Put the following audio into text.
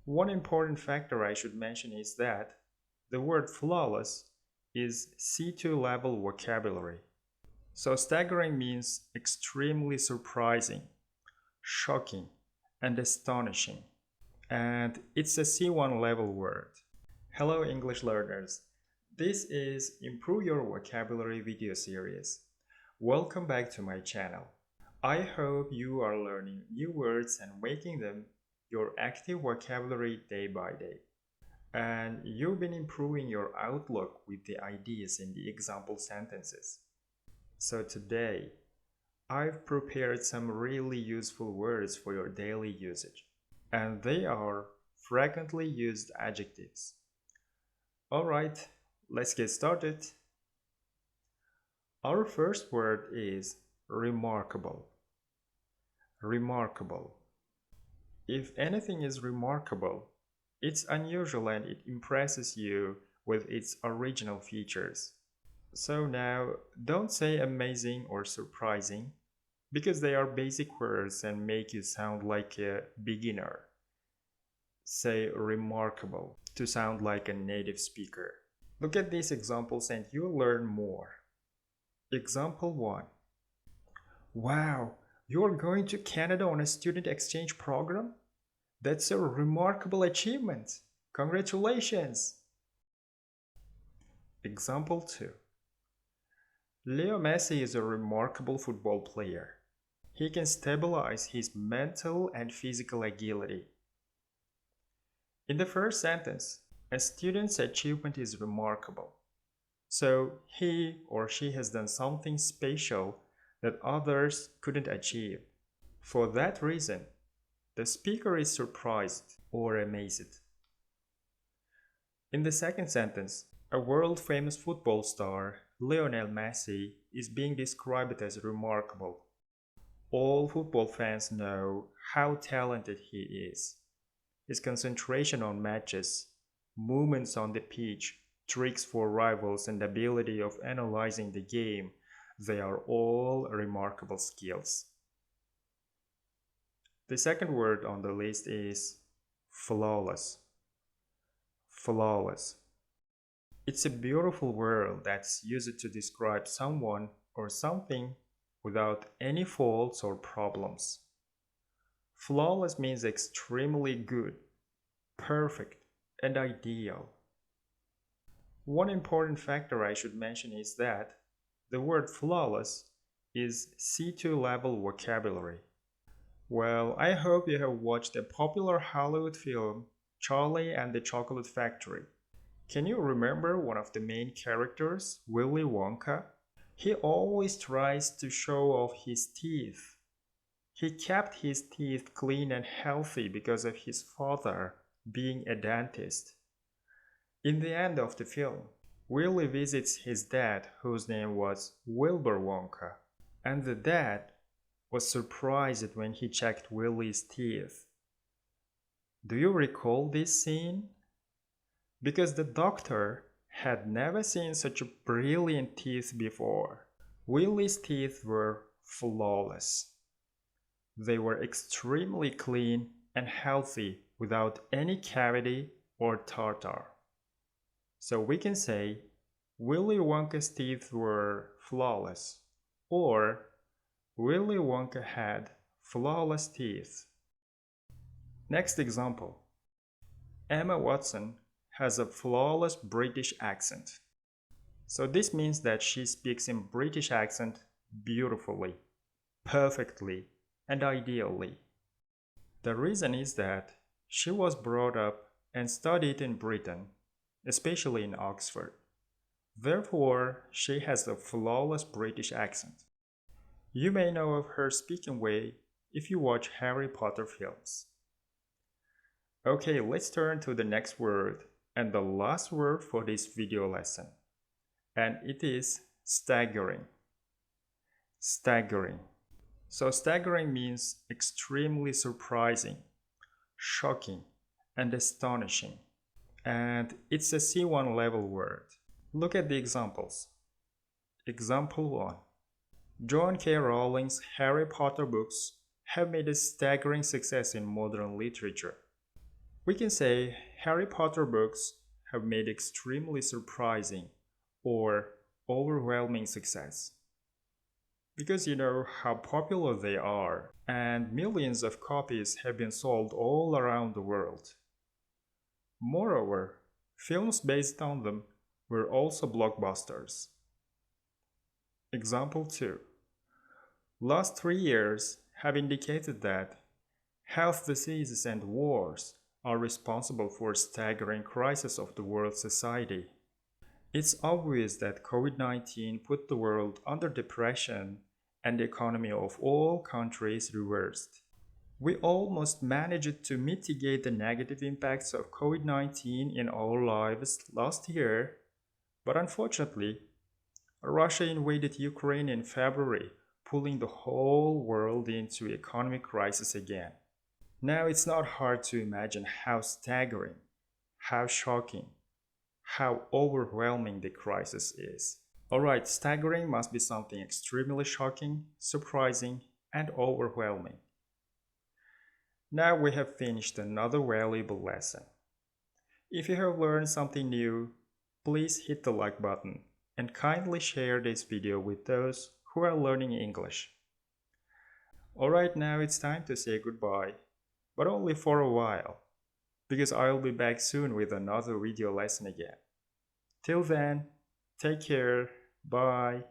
One important factor I should mention is that the word flawless is C2 level vocabulary. So staggering means extremely surprising, shocking, and astonishing. And it's a C1 level word. Hello English learners. This is Improve Your Vocabulary video series. Welcome back to my channel. I hope you are learning new words and making them your active vocabulary day by day. And you've been improving your outlook with the ideas in the example sentences. So today, I've prepared some really useful words for your daily usage, and they are frequently used adjectives. Alright, let's get started. Our first word is remarkable. Remarkable. If anything is remarkable, it's unusual and it impresses you with its original features. So now, don't say amazing or surprising, because they are basic words and make you sound like a beginner. Say remarkable to sound like a native speaker. Look at these examples and you'll learn more. Example 1. Wow, you're going to Canada on a student exchange program? That's a remarkable achievement. Congratulations! Example 2. Leo Messi is a remarkable football player. He can stabilize his mental and physical agility. In the first sentence, a student's achievement is remarkable. So he or she has done something special that others couldn't achieve. For that reason, the speaker is surprised or amazed. In the second sentence, a world-famous football star, Lionel Messi, is being described as remarkable. All football fans know how talented he is. His concentration on matches, movements on the pitch, tricks for rivals, and ability of analyzing the game, they are all remarkable skills. The second word on the list is flawless. Flawless. It's a beautiful word that's used to describe someone or something without any faults or problems. Flawless means extremely good, perfect, and ideal. One important factor I should mention is that the word flawless is C2 level vocabulary. Well, I hope you have watched the popular Hollywood film Charlie and the Chocolate Factory. Can you remember one of the main characters, Willy Wonka? He always tries to show off his teeth. He kept his teeth clean and healthy because of his father being a dentist. In the end of the film, Willy visits his dad, whose name was Wilbur Wonka, and the dad was surprised when he checked Willy's teeth. Do you recall this scene? Because the doctor had never seen such brilliant teeth before. Willy's teeth were flawless. They were extremely clean and healthy without any cavity or tartar. So we can say Willy Wonka's teeth were flawless, or Willy Wonka had flawless teeth. Next example. Emma Watson has a flawless British accent. So this means that she speaks in British accent beautifully, perfectly, and ideally. The reason is that she was brought up and studied in Britain, especially in Oxford. Therefore, she has a flawless British accent. You may know of her speaking way if you watch Harry Potter films. Okay, let's turn to the next word and the last word for this video lesson. And it is staggering. Staggering. So staggering means extremely surprising, shocking, and astonishing. And it's a C1 level word. Look at the examples. Example 1. Joan K. Rowling's Harry Potter books have made a staggering success in modern literature. We can say Harry Potter books have made extremely surprising or overwhelming success because you know how popular they are, and millions of copies have been sold all around the world. Moreover, films based on them were also blockbusters. Example 2. Last 3 years have indicated that health diseases and wars are responsible for staggering crisis of the world society. It's obvious that COVID-19 put the world under depression and the economy of all countries reversed. We almost managed to mitigate the negative impacts of COVID-19 in our lives last year, but unfortunately, Russia invaded Ukraine in February, pulling the whole world into economic crisis again. Now it's not hard to imagine how staggering, how shocking, how overwhelming the crisis is. Alright, staggering must be something extremely shocking, surprising, and overwhelming. Now we have finished another valuable lesson. If you have learned something new, please hit the like button and kindly share this video with those who are learning English. Alright, now it's time to say goodbye, but only for a while, because I'll be back soon with another video lesson again. Till then, take care, bye.